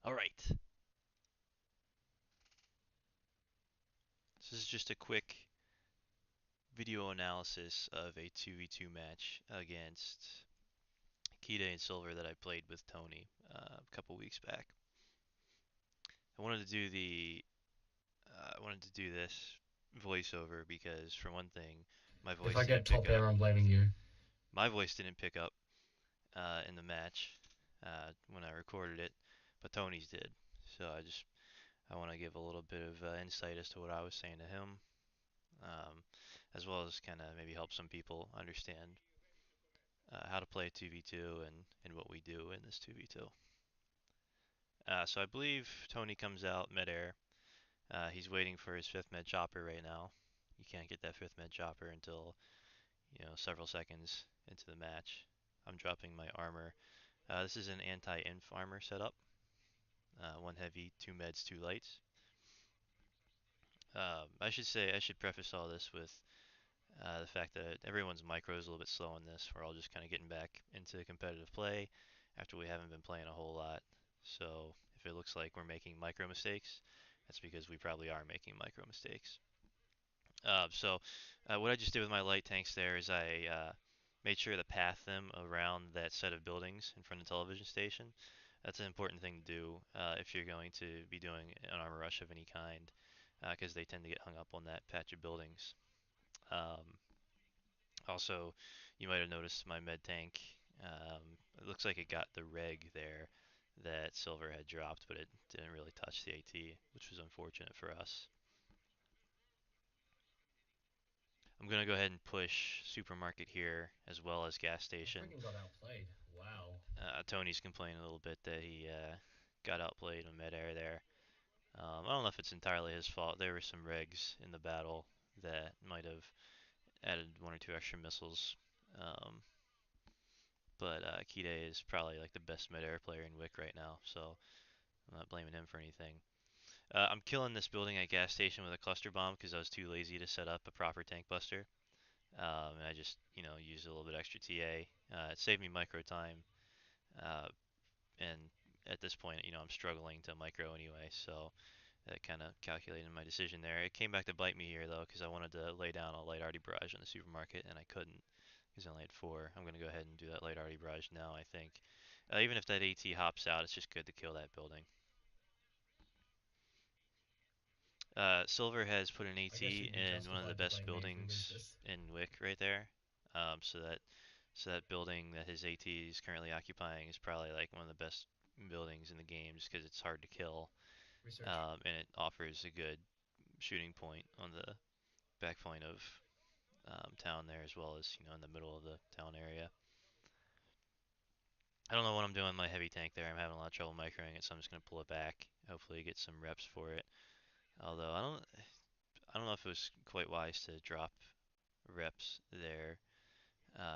All right. This is just a quick video analysis of a 2v2 match against Kide and Silver that I played with Tony a couple weeks back. I wanted to do the I wanted to do this voiceover because for one thing, my If voice I didn't get pick top up. air, I'm blaming you. My voice didn't pick up in the match when I recorded it, but Tony's did. So I want to give a little bit of insight as to what I was saying to him, um, as well as kind of maybe help some people understand how to play a 2v2 and what we do in this 2v2. So I believe Tony comes out midair. He's waiting for his fifth med chopper right now. You can't get that fifth med chopper until several seconds into the match. I'm dropping my armor. This is an anti-inf armor setup. One heavy, two meds, two lights. I should preface all this with the fact that everyone's micro is a little bit slow in this. We're all just kind of getting back into competitive play after we haven't been playing a whole lot. So if it looks like we're making micro mistakes, that's because we probably are making micro mistakes. What I just did with my light tanks there is I made sure to path them around that set of buildings in front of the television station. That's an important thing to do if you're going to be doing an armor rush of any kind, because they tend to get hung up on that patch of buildings. Um, Also, you might have noticed my med tank. It looks like it got the reg there that Silver had dropped, but it didn't really touch the AT, which was unfortunate for us. I'm gonna go ahead and push supermarket here as well as gas I station. freaking got outplayed. Wow. Tony's complaining a little bit that he got outplayed in midair there. I don't know if it's entirely his fault. There were some regs in the battle that might have added one or two extra missiles. Um, but Kide is probably like the best mid-air player in Wick right now, so I'm not blaming him for anything. I'm killing this building at gas station with a cluster bomb because I was too lazy to set up a proper tank buster. And I just, used a little bit extra TA. It saved me micro time, uh, and at this point, I'm struggling to micro anyway, so that kind of calculated my decision there. It came back to bite me here though, because I wanted to lay down a light arty barrage in the supermarket, and I couldn't because I only had four. I'm gonna go ahead and do that light arty barrage now. I think, even if that AT hops out, it's just good to kill that building. Silver has put an I guess AT you'd be in one of the justified to best blame me if we lose buildings this. in Wick right there. So that building that his AT is currently occupying is probably like one of the best buildings in the game just because it's hard to kill, Research. and it offers a good shooting point on the back point of town there as well as in the middle of the town area. I don't know what I'm doing with my heavy tank there. I'm having a lot of trouble microing it, so I'm just gonna pull it back. Hopefully, get some reps for it. Although I don't know if it was quite wise to drop reps there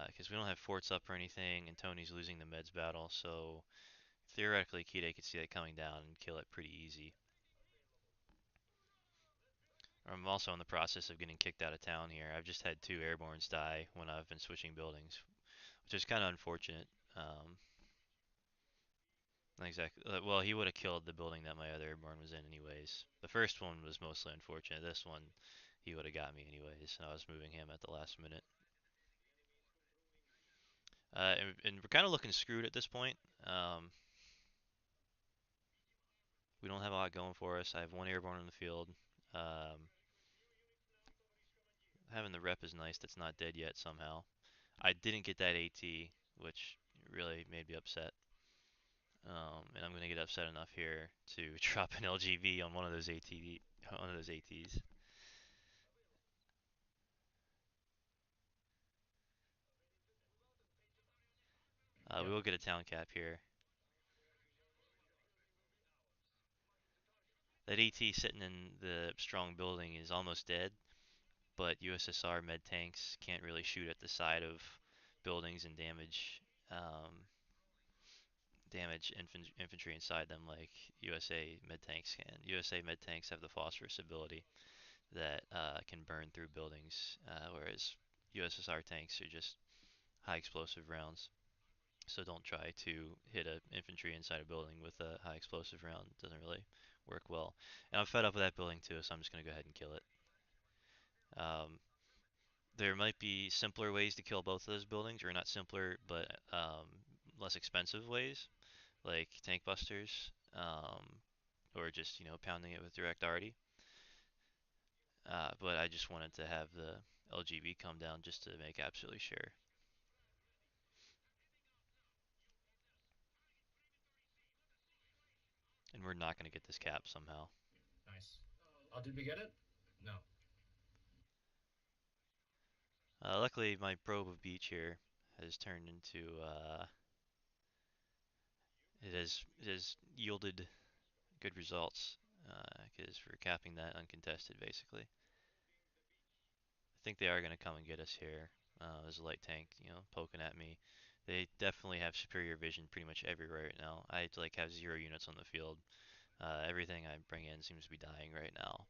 because we don't have forts up or anything, and Tony's losing the meds battle. So theoretically, Kide could see that coming down and kill it pretty easy. I'm also in the process of getting kicked out of town here. I've just had two airborns die when I've been switching buildings, which is kind of unfortunate. Um, Not exactly. Well, he would have killed the building that my other airborne was in, anyways. The first one was mostly unfortunate. This one, he would have got me, anyways. I was moving him at the last minute. And we're kind of looking screwed at this point. We don't have a lot going for us. I have one airborne in the field. Um, Having the rep is nice. That's not dead yet somehow. I didn't get that AT, which really made me upset. And I'm gonna get upset enough here to drop an LGV on one of those one of those ATs. We Yep. will get a town cap here. That AT sitting in the strong building is almost dead, but USSR med tanks can't really shoot at the side of buildings and damage infantry inside them like USA med tanks can. USA med tanks have the phosphorus ability that can burn through buildings, whereas USSR tanks are just high explosive rounds. So don't try to hit a infantry inside a building with a high explosive round. It doesn't really work well. And I'm fed up with that building too, so I'm just gonna go ahead and kill it. Um, there might be simpler ways to kill both of those buildings, or not simpler, but less expensive ways, like tank busters, or just pounding it with direct arty. But I just wanted to have the LGB come down just to make absolutely sure. And we're not going to get this cap somehow. Nice. Oh, did we get it? No. Luckily, my probe of beach here has turned into it has yielded good results because we're capping that uncontested basically. I think they are going to come and get us here. There's a light tank, poking at me. They definitely have superior vision pretty much everywhere right now. I like have 0 units on the field. Everything I bring in seems to be dying right now.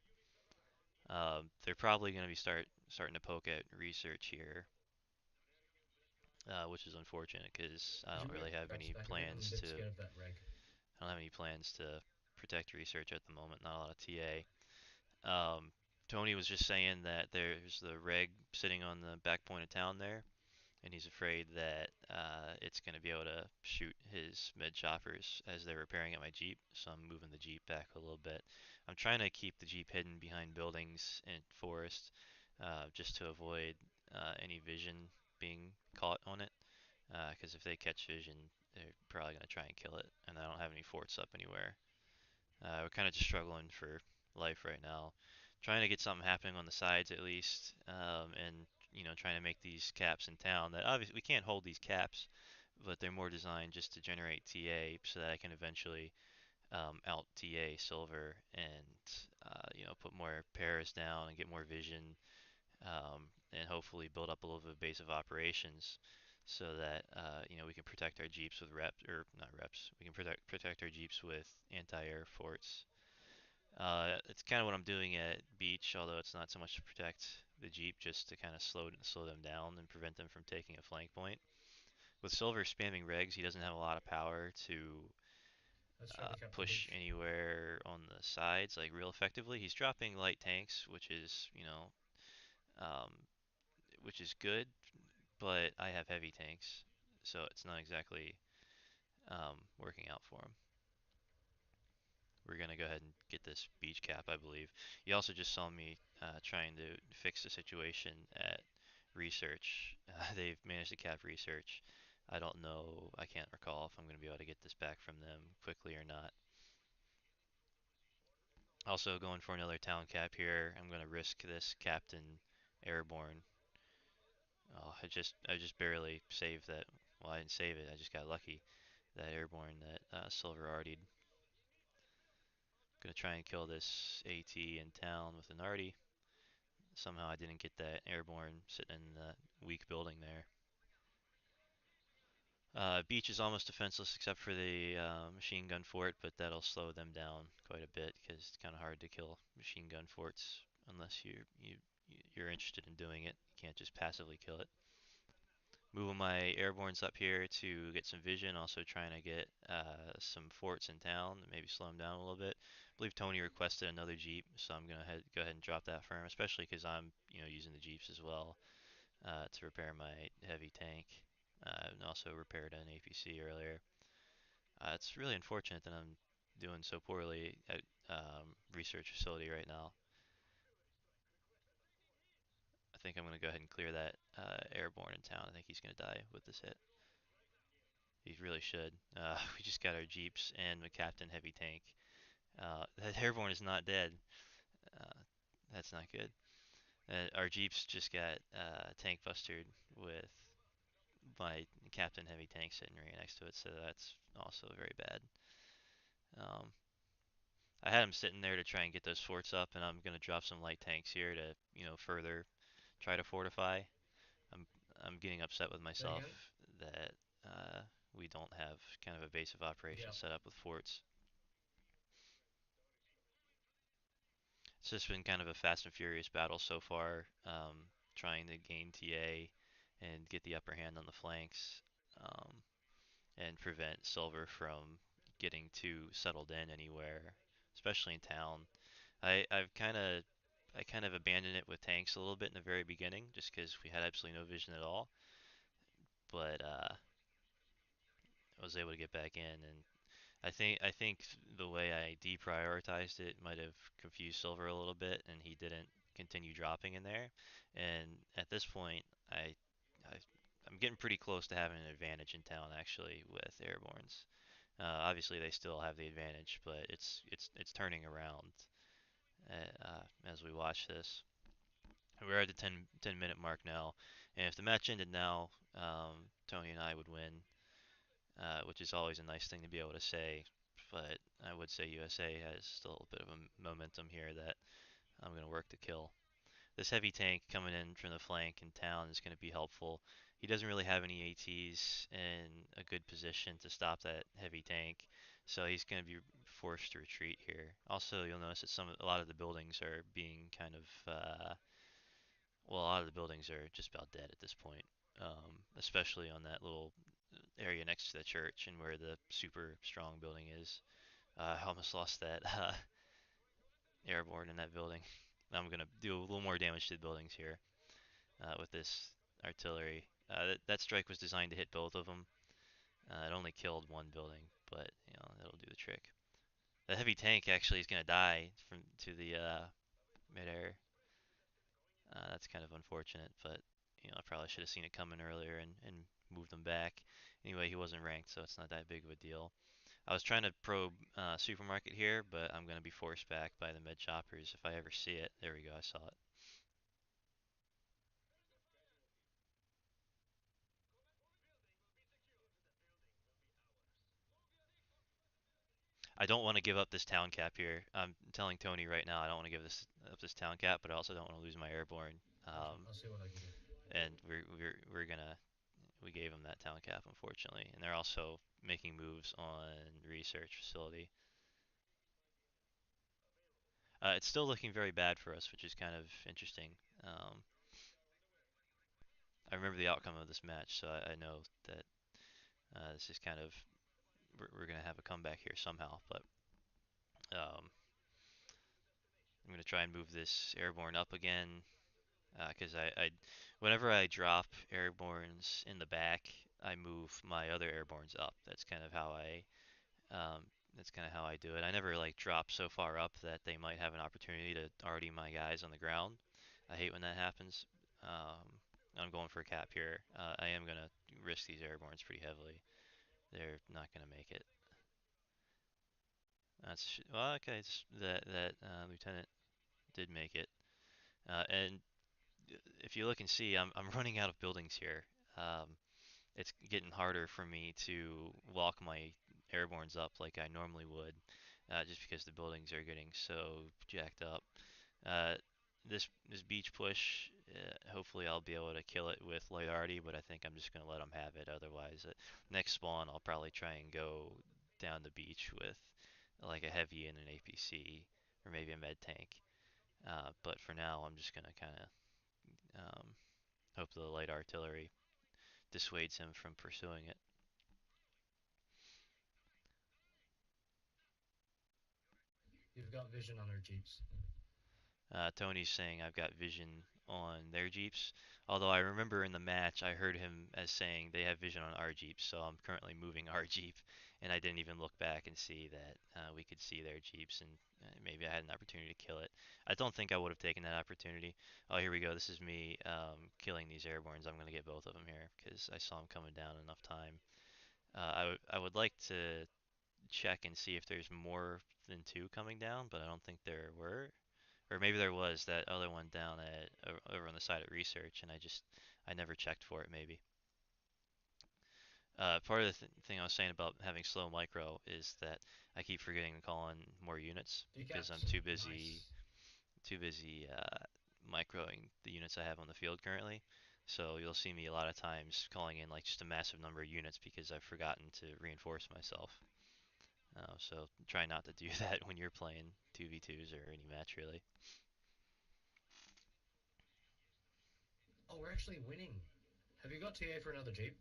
They're probably going to be starting to poke at research here, which is unfortunate because I Could you don't move really have reps any back a bit? I'm a plans bit to. scared of that reg. I don't have any plans to protect research at the moment. Not a lot of TA. Um, Tony was just saying that there's the reg sitting on the back point of town there, and he's afraid that it's going to be able to shoot his med choppers as they're repairing at my Jeep. So I'm moving the Jeep back a little bit. I'm trying to keep the Jeep hidden behind buildings and forest, just to avoid any vision being caught on it. Because if they catch vision, they're probably going to try and kill it, and I don't have any forts up anywhere. We're kind of just struggling for life right now. Trying to get something happening on the sides at least, and trying to make these caps in town. That obviously we can't hold these caps, but they're more designed just to generate TA, so that I can eventually out TA silver and put more pairs down and get more vision, and hopefully build up a little bit of base of operations. So that we can protect our jeeps with reps, or not reps. We can protect our jeeps with anti-air forts. It's kind of what I'm doing at beach, although it's not so much to protect the jeep, just to kind of slow them down and prevent them from taking a flank point. With Silver spamming regs, he doesn't have a lot of power to Let's try the cap to push beach. anywhere on the sides like real effectively. He's dropping light tanks, um, which is good, but I have heavy tanks, so it's not exactly working out for him. We're gonna go ahead and get this beach cap, I believe. You also just saw me trying to fix the situation at research. They've managed to cap research. I don't know, I can't recall if I'm going to be able to get this back from them quickly or not. Also going for another town cap here. I'm going to risk this captain airborne. Oh, I just barely saved that. Well, I didn't save it. I just got lucky. That airborne that Silver artied. Gonna try and kill this AT in town with an arty. Somehow I didn't get that airborne sitting in the weak building there. Beach is almost defenseless except for the machine gun fort, but that'll slow them down quite a bit because it's kind of hard to kill machine gun forts unless you're interested in doing it. You can't just passively kill it. Moving my airbornes up here to get some vision, also trying to get some forts in town, maybe slow them down a little bit. I believe Tony requested another Jeep, so I'm gonna go ahead and drop that for him, especially because I'm using the Jeeps as well to repair my heavy tank. And also repaired an APC earlier. It's really unfortunate that I'm doing so poorly at research facility right now. I think I'm gonna go ahead and clear that airborne in town. I think he's gonna die with this hit. He really should. We just got our jeeps and the captain heavy tank. That airborne is not dead. Uh, that's not good. Our jeeps just got tank busted with my captain heavy tank sitting right next to it, so that's also very bad. Um, I had him sitting there to try and get those forts up, and I'm gonna drop some light tanks here to further try to fortify. I'm I'm getting upset with Say myself again? that we don't have kind of a base of operations Yeah. set up with forts. It's just been kind of a fast and furious battle so far, trying to gain TA and get the upper hand on the flanks. Um, and prevent silver from getting too settled in anywhere, especially in town. I kind of abandoned it with tanks a little bit in the very beginning, just because we had absolutely no vision at all. But I was able to get back in, and I think the way I deprioritized it might have confused Silver a little bit, and he didn't continue dropping in there. And at this point, I I'm getting pretty close to having an advantage in town actually with airborns. Obviously, they still have the advantage, but it's turning around as we watch this. We're at the 10 minute mark now, and if the match ended now, Tony and I would win, which is always a nice thing to be able to say. But I would say USA has still a bit of a momentum here that I'm going to work to kill. This heavy tank coming in from the flank in town is going to be helpful. He doesn't really have any ATs in a good position to stop that heavy tank, so he's going to be forced to retreat here. Also, you'll notice that a lot of the buildings are being kind of well, a lot of the buildings are just about dead at this point, especially on that little area next to the church and where the super strong building is. I almost lost that airborne in that building. I'm gonna do a little more damage to the buildings here with this artillery. That strike was designed to hit both of them. It only killed one building, but it'll do the trick. The heavy tank actually is gonna die from to the midair. That's kind of unfortunate, but I probably should have seen it coming earlier and moved them back. Anyway, he wasn't ranked, so it's not that big of a deal. I was trying to probe supermarket here, but I'm going to be forced back by the med choppers if I ever see it. There we go, I saw it. I don't want to give up this town cap here. I'm telling Tony right now I don't want to give this town cap, but I also don't want to lose my airborne. Okay, Um, I'll see what I can do. and we're gonna we gave them that town cap unfortunately, and they're also making moves on research facility. It's still looking very bad for us, which is kind of interesting. Um, I remember the outcome of this match, so I know that this is kind of we're gonna have a comeback here somehow. But um, I'm gonna try and move this airborne up again because whenever I drop airbornes in the back, I move my other airbornes up. Um, that's kind of how I do it. I never like drop so far up that they might have an opportunity to already my guys on the ground. I hate when that happens. I'm going for a cap here. I am gonna risk these airbornes pretty heavily. They're not gonna make it. That's well, okay. That lieutenant did make it. And if you look and see, I'm running out of buildings here. Um, it's getting harder for me to walk my airbornes up like I normally would, just because the buildings are getting so jacked up. Uh, this beach push, hopefully I'll be able to kill it with light arty, but I think I'm just gonna let them have it. Otherwise, next spawn I'll probably try and go down the beach with like a heavy and an APC or maybe a med tank. But for now, I'm just gonna kind of hope the light artillery dissuades him from pursuing it. You've got vision on our jeeps. Tony's saying I've got vision on their Jeeps. Although I remember in the match I heard him as saying they have vision on our Jeeps, so I'm currently moving our Jeep, and I didn't even look back and see that we could see their Jeeps, and maybe I had an opportunity to kill it. I don't think I would have taken that opportunity. Oh, here we go. This is me killing these airborns. I'm going to get both of them here because I saw them coming down enough time. I would like to check and see if there's more than two coming down, but I don't think there were. Or maybe there was that other one down at over on the side at research, and I never checked for it. Maybe. Part of the thing I was saying about having slow micro is that I keep forgetting to call in more units because I'm Decaps. Nice. too busy microing the units I have on the field currently. So you'll see me a lot of times calling in like just a massive number of units because I've forgotten to reinforce myself. So try not to do that when you're playing 2v2s or any match really. Oh, we're actually winning. Have you got TA for another jeep?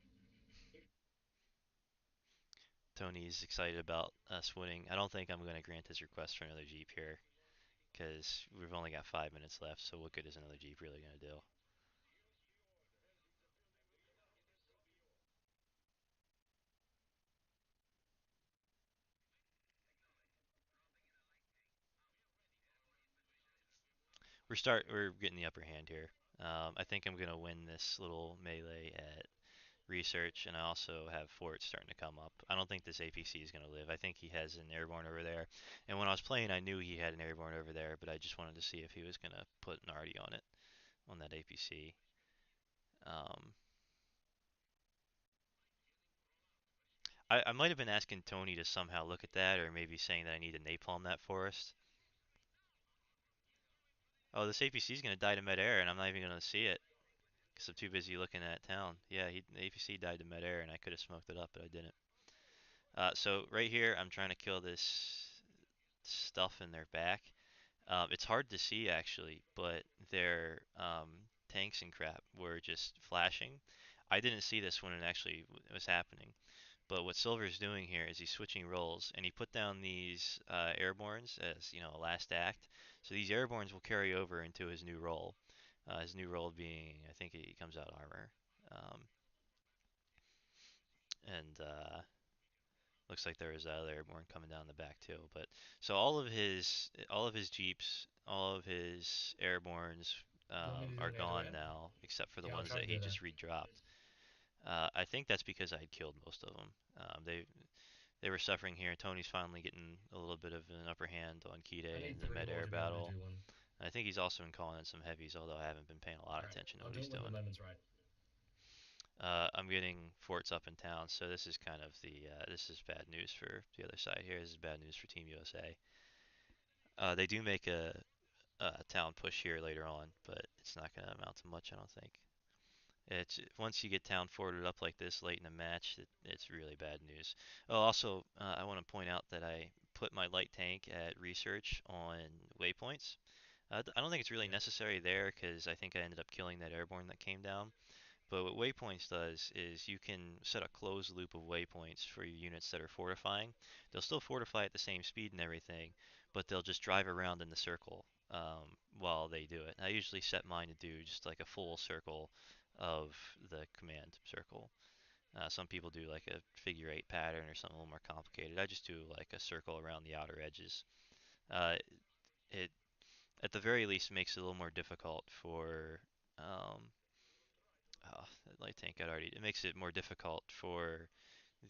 Tony's excited about us winning. I don't think I'm going to grant his request for another Jeep here because we've only got 5 minutes left. So what good is another Jeep really going to do? We're getting the upper hand here. I think I'm gonna win this little melee at research, and I also have forts starting to come up. I don't think this APC is gonna live. I think he has an airborne over there, and when I was playing, I knew he had an airborne over there, but I just wanted to see if he was gonna put an arty on it on that APC. Um, I might have been asking Tony to somehow look at that, or maybe saying that I need to napalm that forest. Oh, this APC is gonna die to mid-air, and I'm not even gonna see it because I'm too busy looking at town. Yeah, the APC died to mid-air, and I could have smoked it up, but I didn't. So right here, I'm trying to kill this stuff in their back. It's hard to see actually, but their tanks and crap were just flashing. I didn't see this when it actually was happening. But what Silver's doing here is he's switching roles, and he put down these airborns as a last act. So these airborns will carry over into his new role. His new role being, I think he comes out armor, um, and looks like there is other airborne coming down the back too. But so all of his jeeps, all of his airbornes You want me to do are any other gone ramp? now, except for the Yeah, I'll ones try to that he get a. just redropped. I think that's because I had killed most of them. They were suffering here. Tony's finally getting a little bit of an upper hand on Kide I in need the 3 more mid-air to be able to battle. do one. I think he's also been calling in some heavies, although I haven't been paying a lot All of right, attention to I'll what do he's it when the doing. moment's right. I'm getting forts up in town, so this is kind of this is bad news for the other side here. This is bad news for Team USA. They do make a town push here later on, but it's not going to amount to much, I don't think. It's once you get town forwarded up like this late in the match, it's really bad news. Oh, also, I want to point out that I put my light tank at research on waypoints. I don't think it's really Yeah. necessary there because I think I ended up killing that airborne that came down. But what waypoints does is you can set a closed loop of waypoints for your units that are fortifying. They'll still fortify at the same speed and everything, but they'll just drive around in the circle while they do it. I usually set mine to do just like a full circle of the command circle. Some people do like a figure eight pattern or something a little more complicated. I just do like a circle around the outer edges. Uh, it at the very least makes it a little more difficult for um, that light tank got already. It makes it more difficult for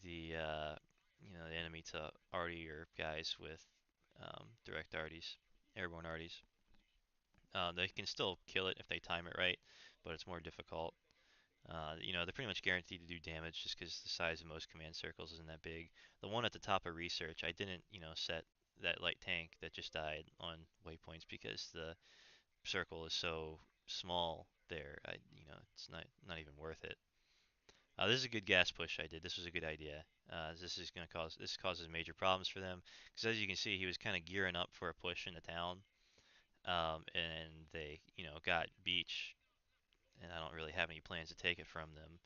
the the enemy to arty or guys with direct arties, airborne arties. They can still kill it if they time it right, but it's more difficult. They're pretty much guaranteed to do damage just because the size of most command circles isn't that big. The one at the top of research, I didn't, set that light tank that just died on waypoints because the circle is so small there. It's not even worth it. This is a good gas push I did. This was a good idea. This causes major problems for them because as you can see, he was kind of gearing up for a push into town, and they got beach, and I don't really have any plans to take it from them.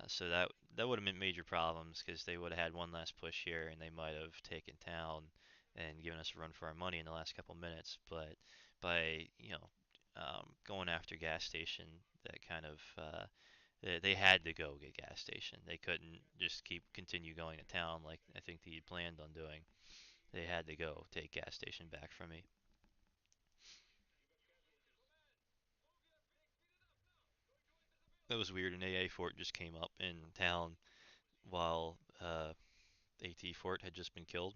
So that would have meant major problems because they would have had one last push here, and they might have taken town and given us a run for our money in the last couple minutes. But by going after gas station, that kind of they had to go get gas station. They couldn't just continue going to town like I think he planned on doing. They had to go take gas station back from me. That was weird. An AA fort just came up in town while AT fort had just been killed.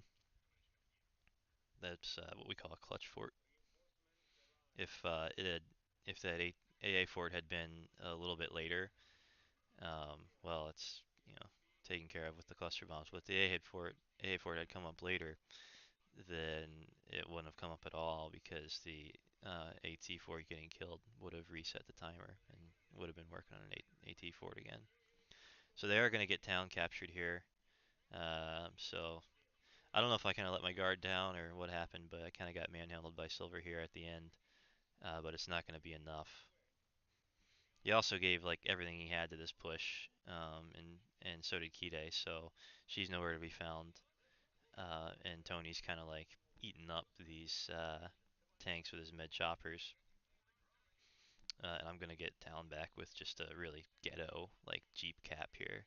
That's what we call a clutch fort. If it had, if that AA fort had been a little bit later, well, it's taken care of with the cluster bombs. But the AA fort had come up later, then it wouldn't have come up at all because the AT fort getting killed would have reset the timer and would have been working on an AT fort again. So they are going to get town captured here. So I don't know if I kind of let my guard down or what happened, but I kind of got manhandled by Silver here at the end. But it's not going to be enough. He also gave like everything he had to this push, and so did Kide. So she's nowhere to be found. And Tony's kind of like eating up these tanks with his med choppers. And I'm gonna get Talon back with just a really ghetto like Jeep cap here.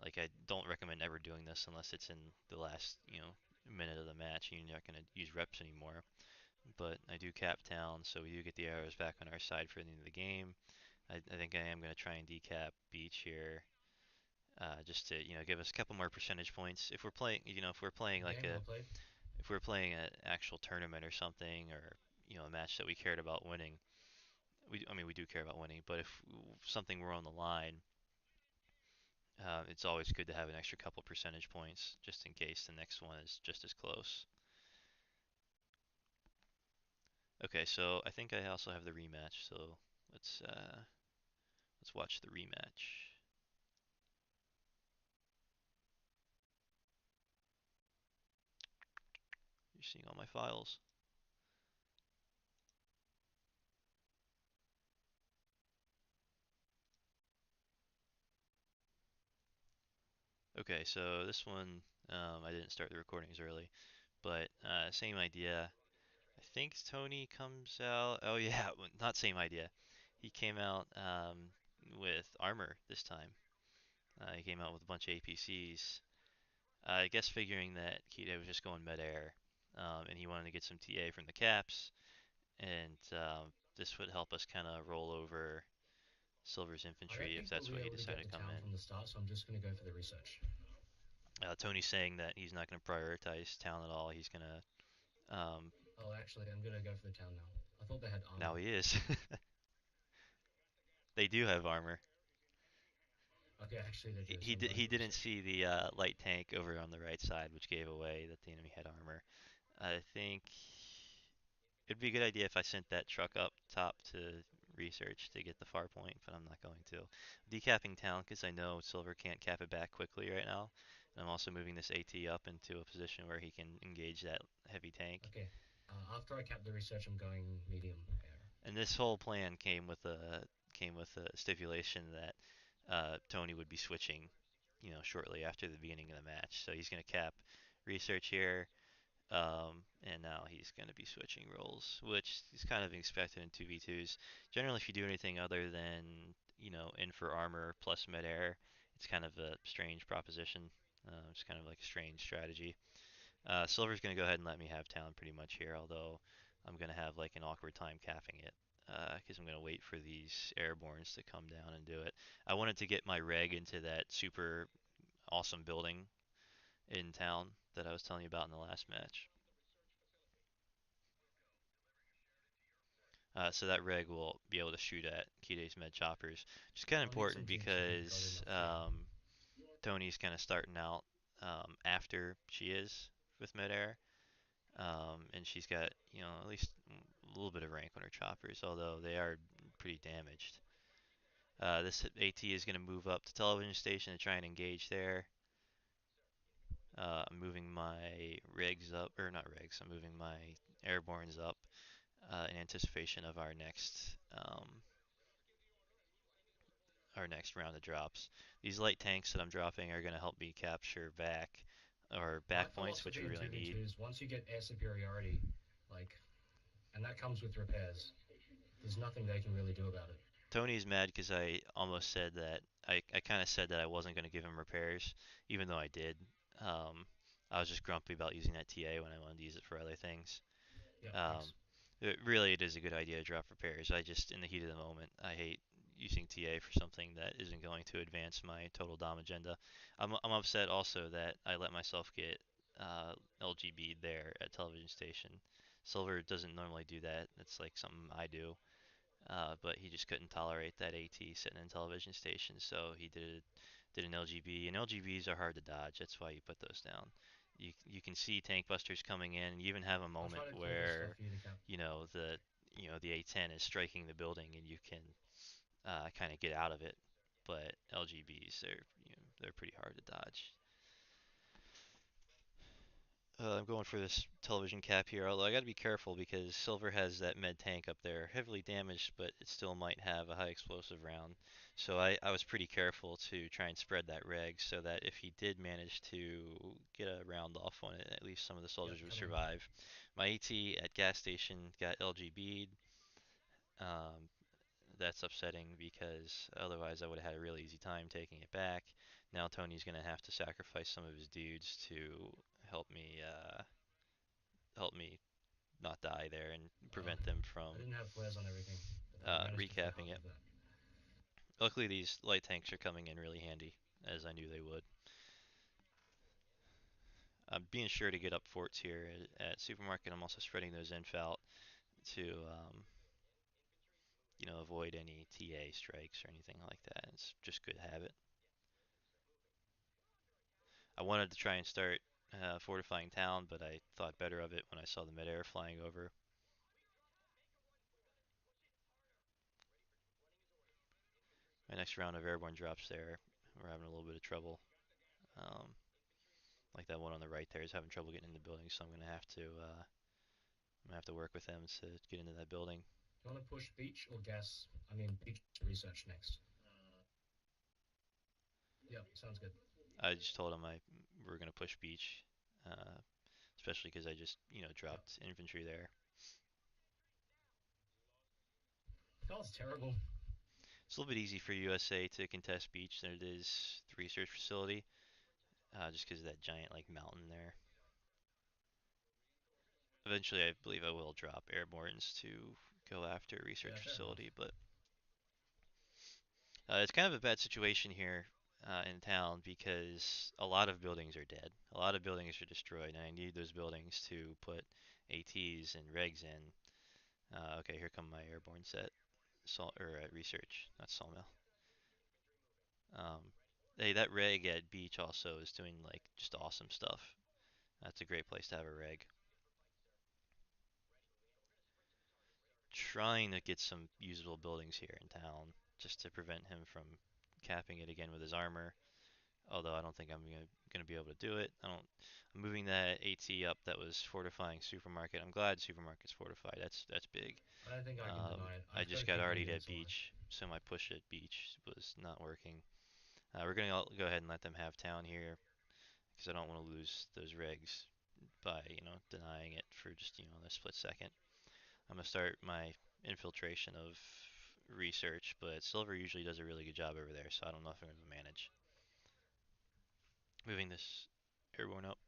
Like I don't recommend ever doing this unless it's in the last minute of the match and you're not gonna use reps anymore. But I do cap Talon, so we do get the arrows back on our side for the end of the game. I think I am gonna try and decap Beach here. Just to give us a couple more percentage points. If we're playing, if we're playing Okay, like a well played. if we're playing an actual tournament or something, or a match that we cared about winning, I mean we do care about winning, but if something were on the line, it's always good to have an extra couple percentage points just in case the next one is just as close. Okay, so I think I also have the rematch, so let's uh, let's watch the rematch. You're seeing all my files. Okay, so this one I didn't start the recordings early, but same idea. I think Tony comes out. Oh yeah, not same idea. He came out with armor this time. He came out with a bunch of APCs. I guess figuring that Kide was just going mid-air, and he wanted to get some TA from the caps, and this would help us kind of roll over Silver's I don't infantry if think we'll that's be what he able to get decided the to come town in. from the start, so I'm just going to go for the research. Tony's saying that he's not going to prioritize town at all. He's going to. Oh, actually, I'm going to go for the town now. I thought they had Now armor. he is. They do have armor. Okay, actually they do, so He I'm di- going he for didn't research. see the light tank over on the right side, which gave away that the enemy had armor. I think it'd be a good idea if I sent that truck up top to research to get the far point, but I'm not going to. Decapping town because I know Silver can't cap it back quickly right now. And I'm also moving this AT up into a position where he can engage that heavy tank. Okay, after I cap the research, I'm going medium air. And this whole plan came with a stipulation that Tony would be switching, shortly after the beginning of the match. So he's going to cap research here, and now he's going to be switching roles, which is kind of expected in 2v2s. Generally, if you do anything other than, in for armor plus mid-air, it's kind of a strange proposition. It's kind of like a strange strategy. Silver's going to go ahead and let me have town pretty much here, although I'm going to have like an awkward time capping it because I'm going to wait for these airborns to come down and do it. I wanted to get my reg into that super awesome building in town that I was telling you about in the last match. So that reg will be able to shoot at Kide's med choppers, which is kind of I'll need some important jeeps if you've got because enough TA. Tony's kind of starting out after she is with mid air. And she's got, at least a little bit of rank on her choppers, although they are pretty damaged. This AT is going to move up to television station to try and engage there. I'm moving my rigs up, or not rigs, I'm moving my airborns up in anticipation of our next round of drops. These light tanks that I'm dropping are going to help me capture back or My back points, which philosophy we in really need. 2v2 is once you get air superiority, like, and that comes with repairs, there's nothing they can really do about it. Tony's mad because I almost said that I kind of said that I wasn't going to give him repairs, even though I did. Um, I was just grumpy about using that TA when I wanted to use it for other things. Yep, Um, thanks. it is a good idea to drop repairs. I just, in the heat of the moment, I hate using TA for something that isn't going to advance my total dom agenda. I'm upset also that I let myself get LGB there at television station. Silver doesn't normally do that. It's like something I do. But he just couldn't tolerate that AT sitting in television stations, so he did an LGB, and LGBs are hard to dodge. That's why you put those down. You can see tank busters coming in. You even have a I'll moment try to clear this stuff where for you to cap. you know the the A10 is striking the building, and you can kind of get out of it. But LGBs, they're pretty hard to dodge. I'm going for this television cap here, although I got to be careful because Silver has that med tank up there, heavily damaged, but it still might have a high explosive round. So I was pretty careful to try and spread that reg so that if he did manage to get a round off on it, at least some of the Yep, soldiers would coming. survive. My AT at gas station got LGB'd. Um, that's upsetting because otherwise I would have had a really easy time taking it back. Now Tony's gonna have to sacrifice some of his dudes to help me help me not die there and Uh, prevent them I from didn't have flares on everything, but I managed to clear recapping half it. of that. Luckily, these light tanks are coming in really handy, as I knew they would. I'm being sure to get up forts here at Supermarket. I'm also spreading those inf out to, avoid any TA strikes or anything like that. It's just good habit. I wanted to try and start fortifying town, but I thought better of it when I saw the mid-air flying over. My next round of airborne drops there, we're having a little bit of trouble. Um, like that one on the right there is having trouble getting in the building, so I'm gonna have to work with them to get into that building. Do you want to push beach or gas? I mean, beach research next. Yep, sounds good. I just told them we're gonna push beach, uh, especially because I just Yep. dropped infantry there. That was terrible. It's a little bit easy for USA to contest beach than it is the research facility, just because of that giant like mountain there. Eventually, I believe I will drop airbornes to go after a research Yeah, fair enough. facility, but it's kind of a bad situation here in town because a lot of buildings are dead. A lot of buildings are destroyed, and I need those buildings to put ATs and regs in. Okay, here come my airborne set. Research, not sawmill. Um, hey, that reg at beach also is doing like just awesome stuff. That's a great place to have a reg. Trying to get some usable buildings here in town just to prevent him from capping it again with his armor. Although I don't think I'm gonna be able to do it. I'm moving that AT up that was fortifying supermarket. I'm glad supermarket's fortified. That's big. I don't think I can deny it. I I've got just a got few already at grenades alive. beach, so my push at beach was not working. We're gonna go ahead and let them have town here because I don't want to lose those regs by denying it for just a split second. I'm gonna start my infiltration of research, but Silver usually does a really good job over there, so I don't know if I'm gonna manage moving this airborne up.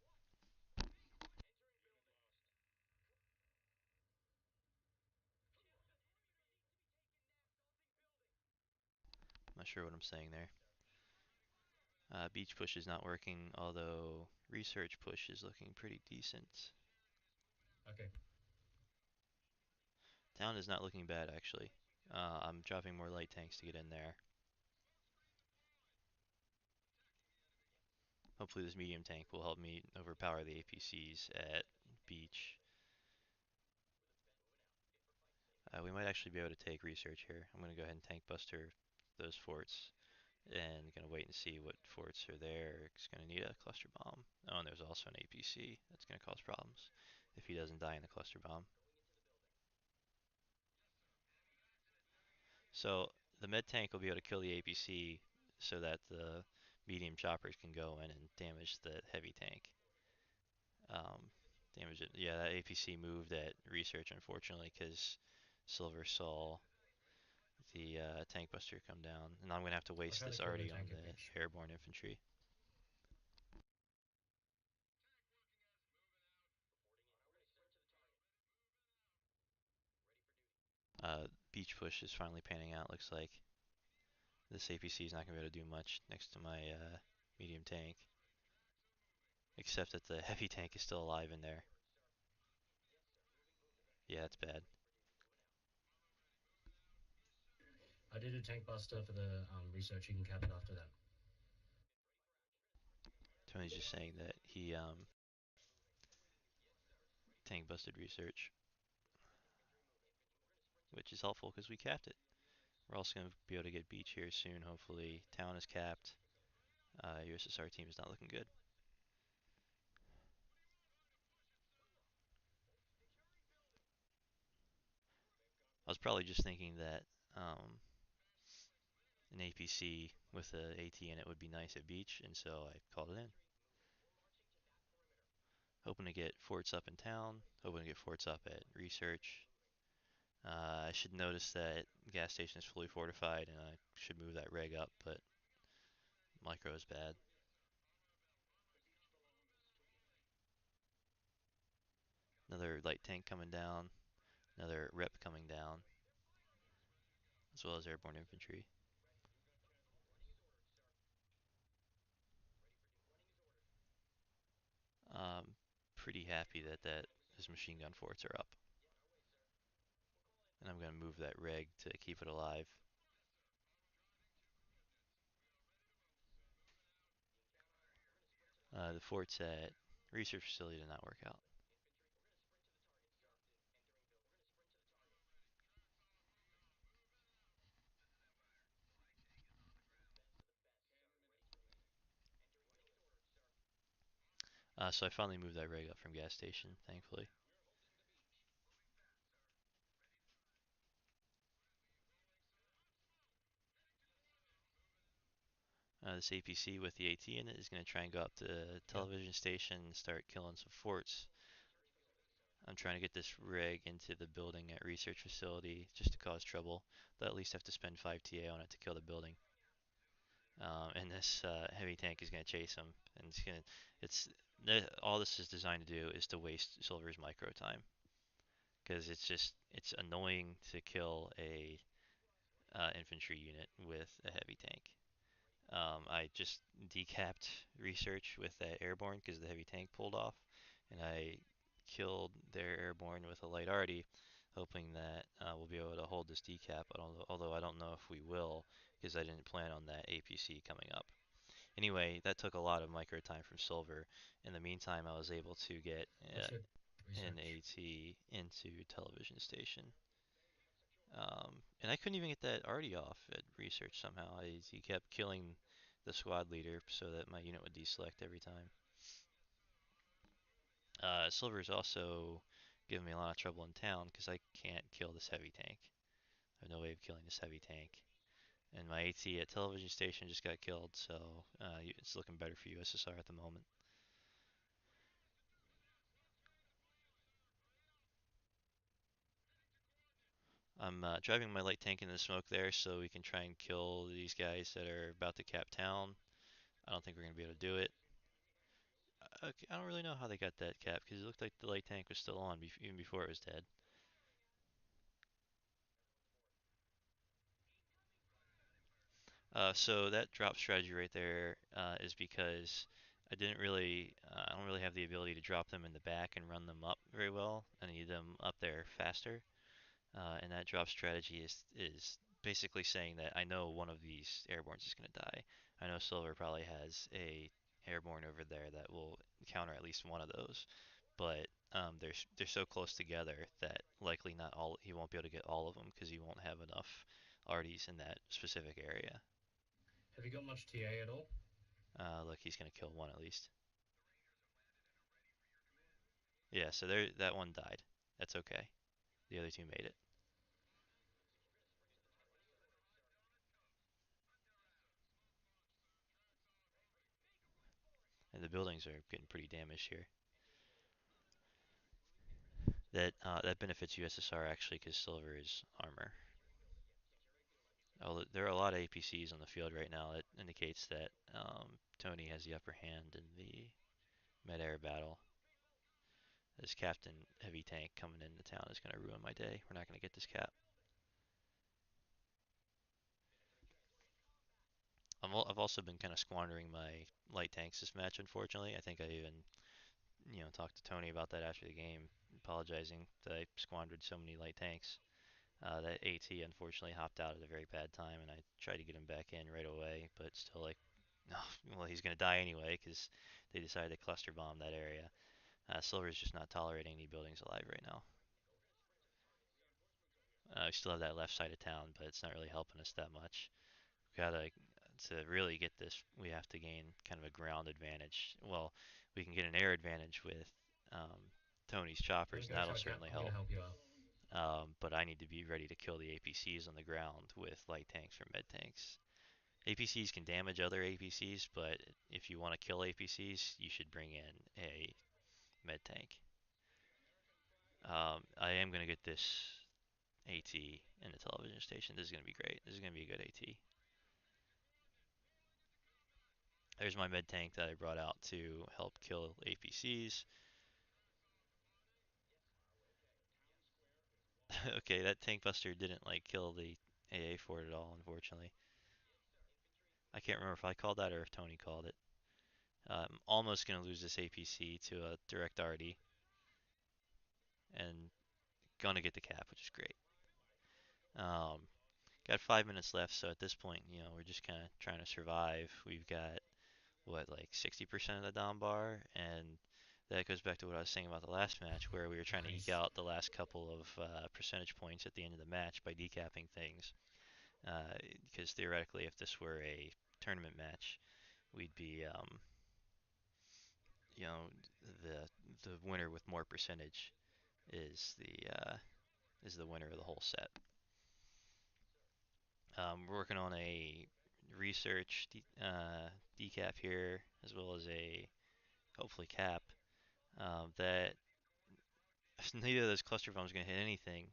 Not sure what I'm saying there. Beach push is not working, although research push is looking pretty decent. Okay. Town is not looking bad actually. I'm dropping more light tanks to get in there. Hopefully this medium tank will help me overpower the APCs at beach. We might actually be able to take research here. I'm going to go ahead and tank buster those forts and going to wait and see what forts are there. It's going to need a cluster bomb. Oh, and there's also an APC. That's going to cause problems if he doesn't die in the cluster bomb. So the med tank will be able to kill the APC so that the medium choppers can go in and damage the heavy tank. Um, damage it. Yeah, that APC moved at research unfortunately because Silver saw the tank buster come down, and I'm gonna have to I'll waste try to this kill the already on tank at beach. the airborne infantry. Beach push is finally panning out. Looks like this APC is not gonna be able to do much next to my medium tank, except that the heavy tank is still alive in there. Yeah, it's bad. I did a tank buster for the research. You can cap it after that. Tony's just saying that he tank busted research, which is helpful because we capped it. We're also gonna be able to get beach here soon. Hopefully, town is capped. USSR team is not looking good. probably just thinking that um, an APC with a AT in it would be nice at beach, and so I called it in. Hoping to get forts up in town, hoping to get forts up at research. I should notice that the gas station is fully fortified, and I should move that reg up, but micro is bad. Another light tank coming down, another rep coming down, as well as airborne infantry. Pretty happy that his machine gun forts are up, and I'm going to move that reg to keep it alive. The forts at research facility did not work out. So I finally moved that reg up from gas station, thankfully. This APC with the AT in it is going to try and go up to the Yep. television station and start killing some forts. I'm trying to get this rig into the building at research facility just to cause trouble. They'll at least have to spend 5 TA on it to kill the building. And this heavy tank is going to chase him, and it's all this is designed to do is to waste Silver's micro time because it's annoying to kill a infantry unit with a heavy tank. I just decapped research with that airborne because the heavy tank pulled off, and I killed their airborne with a light arty, hoping that we'll be able to hold this decap. Although I don't know if we will because I didn't plan on that APC coming up. Anyway, that took a lot of micro time from Silver. In the meantime, I was able to get What's your an research? AT into television station. And I couldn't even get that arty off at research somehow. He kept killing the squad leader so that my unit would deselect every time. Silver's also giving me a lot of trouble in town because I can't kill this heavy tank. I have no way of killing this heavy tank. And my AT at television station just got killed, so it's looking better for USSR at the moment. I'm driving my light tank into the smoke there so we can try and kill these guys that are about to cap town. I don't think we're going to be able to do it. Okay, I don't really know how they got that cap because it looked like the light tank was still on even before it was dead. So that drop strategy right there is because I don't really have the ability to drop them in the back and run them up very well. I need them up there faster. And that drop strategy is basically saying that I know one of these airborns is going to die. I know Silver probably has a airborne over there that will counter at least one of those, but they're so close together that likely not all he won't be able to get all of them because he won't have enough arties in that specific area. Have you got much TA at all? Look, he's going to kill one at least. Yeah, so there that one died. That's okay. The other two made it, and the buildings are getting pretty damaged here. That benefits USSR actually because silver is armor. Oh, there are a lot of APCs on the field right now. That indicates that Tony has the upper hand in the mid-air battle. This Captain Heavy Tank coming into town is going to ruin my day. We're not going to get this cap. I've also been kind of squandering my light tanks this match, unfortunately. I think I even talked to Tony about that after the game, apologizing that I squandered so many light tanks. That AT unfortunately hopped out at a very bad time, and I tried to get him back in right away, but still like, no, well he's gonna die anyway because they decided to cluster bomb that area. Silver's just not tolerating any buildings alive right now. We still have that left side of town, but it's not really helping us that much. We gotta to really get this, we have to gain kind of a ground advantage. Well, we can get an air advantage with um, Tony's You choppers, want to and go that'll choke out? certainly I'm going to help. help you out. but I need to be ready to kill the APCs on the ground with light tanks or med tanks. APCs can damage other APCs, but if you want to kill APCs, you should bring in a med tank. I am going to get this AT in the television station. This is going to be great. This is going to be a good AT. There's my med tank that I brought out to help kill APCs. Okay, that tank buster didn't like kill the AA fort at all, unfortunately. I can't remember if I called that or if Tony called it. I'm almost going to lose this APC to a direct RD and gonna get the cap, which is great. Um, got 5 minutes left, so at this point, we're just kind of trying to survive. We've got what, like 60% of the Dom bar, and that goes back to what I was saying about the last match, where we were trying to eke Nice. out the last couple of percentage points at the end of the match by decapping things. Because theoretically, if this were a tournament match, we'd be, you know, the the winner with more percentage is the winner of the whole set. We're working on a research decap here, as well as a hopefully cap. That neither of those cluster bombs are going to hit anything.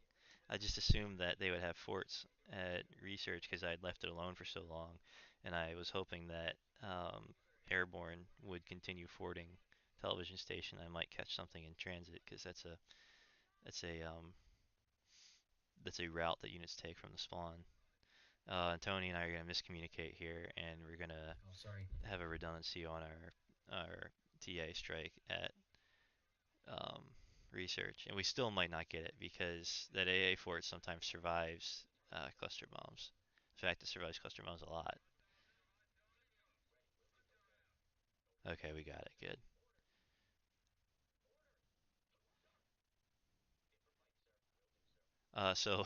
I just assumed that they would have forts at research because I had left it alone for so long, and I was hoping that airborne would continue forting television station. I might catch something in transit because that's a that's a route that units take from the spawn. Tony and I are going to miscommunicate here, and we're going to Oh, sorry. have a redundancy on our TA strike at um, research, and we still might not get it because that AA fort sometimes survives cluster bombs. In fact, it survives cluster bombs a lot. Okay, we got it. Good. So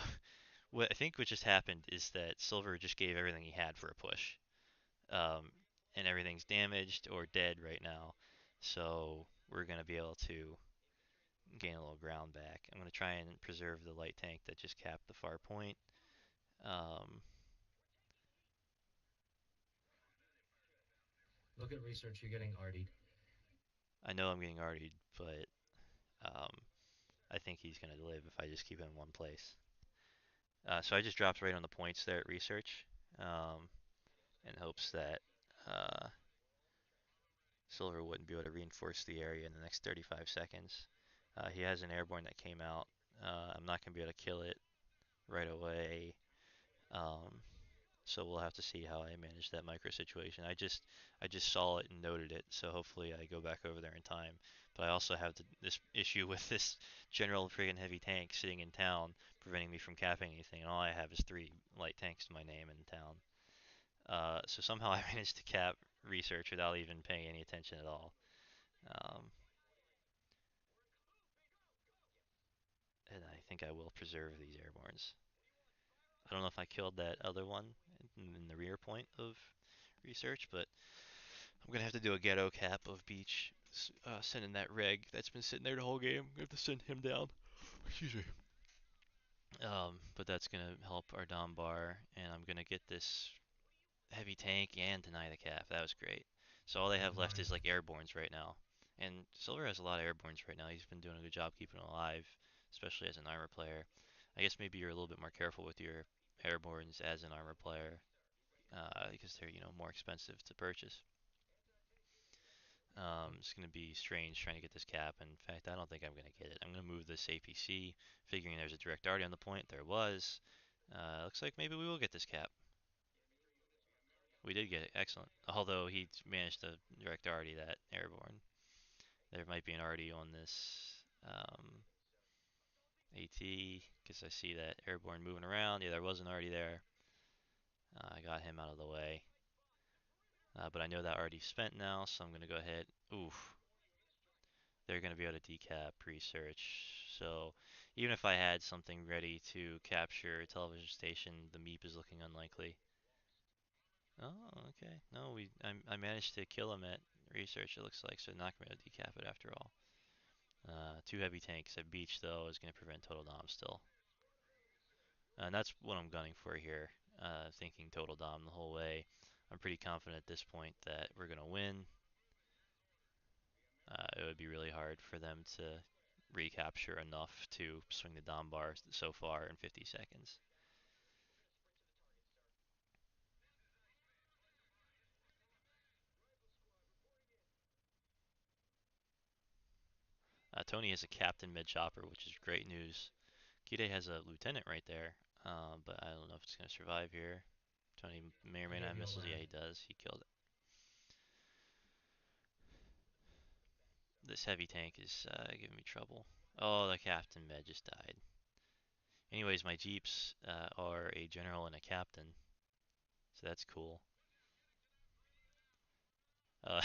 what I think what just happened is that Silver just gave everything he had for a push, um, and everything's damaged or dead right now. So we're gonna be able to gain a little ground back. I'm gonna try and preserve the light tank that just capped the far point. Um, Look at research. You're getting RD'd. I know I'm getting RD'd, but um, I think he's going to live if I just keep him in one place. So I just dropped right on the points there at research, um, in hopes that uh, Silver wouldn't be able to reinforce the area in the next 35 seconds. He has an airborne that came out. I'm not going to be able to kill it right away. Um, so we'll have to see how I manage that micro situation. I just saw it and noted it, so hopefully I go back over there in time. But I also have this issue with this general friggin' heavy tank sitting in town, preventing me from capping anything, and all I have is three light tanks to my name in town. So somehow I managed to cap research without even paying any attention at all. Um, and I think I will preserve these airborns. I don't know if I killed that other one in the rear point of research, but I'm gonna have to do a ghetto cap of Beach, sending that reg that's been sitting there the whole game. I'm gonna have to send him down. Excuse me. But that's gonna help our Dom bar, and I'm gonna get this heavy tank and deny the cap. That was great. So all they Good have left design. is like airborns right now, and Silver has a lot of airborns right now. He's been doing a good job keeping them alive, especially as an armor player. I guess maybe you're a little bit more careful with your airborns as an armor player, because they're more expensive to purchase. It's going to be strange trying to get this cap. In fact, I don't think I'm going to get it. I'm going to move this APC, figuring there's a direct arty on the point. There was. Looks like maybe we will get this cap. We did get it. Excellent. Although he managed to direct arty that airborne. There might be an arty on this AT, because I see that airborne moving around. Yeah, there was an arty there. I got him out of the way. But I know that arty's spent now, so I'm going to go ahead. Oof. They're going to be able to decap research. So even if I had something ready to capture a television station, the MEEP is looking unlikely. Oh, okay. No, I managed to kill him at research. It looks like, so not going to decap it after all. Two heavy tanks at beach though is going to prevent total dom still. And that's what I'm gunning for here. Thinking total dom the whole way. I'm pretty confident at this point that we're gonna win. It would be really hard for them to recapture enough to swing the dom bar so far in 50 seconds. Tony has a captain mid chopper, which is great news. Kide has a lieutenant right there, but I don't know if it's going to survive here. Tony may or I may not gave have you a missiles. Yeah, land. he does. He killed it. This heavy tank is giving me trouble. Oh, the captain med just died. Anyways, my jeeps are a general and a captain, so that's cool. Uh,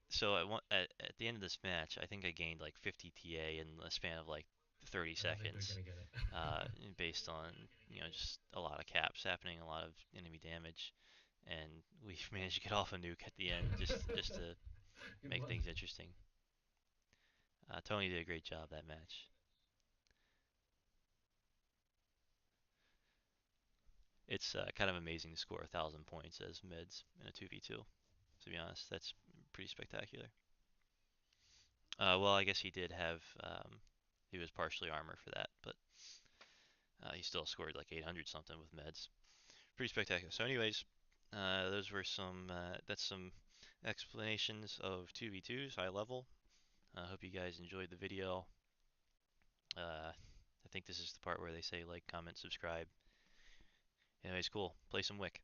so at the end of this match, I think I gained like 50 TA in the span of like 30 I don't think they're seconds, gonna get it. uh, based on just a lot of caps happening, a lot of enemy damage, and we managed to get off a nuke at the end just to make things interesting. Tony did a great job that match. It's kind of amazing to score 1,000 points as mids in a 2v2. To be honest, that's pretty spectacular. Well, I guess he did have he was partially armor for that, but he still scored like 800 something with meds. Pretty spectacular. So, anyways, those were that's some explanations of 2v2s high level. I hope you guys enjoyed the video. I think this is the part where they say like, comment, subscribe. Anyways, cool. Play some Wick.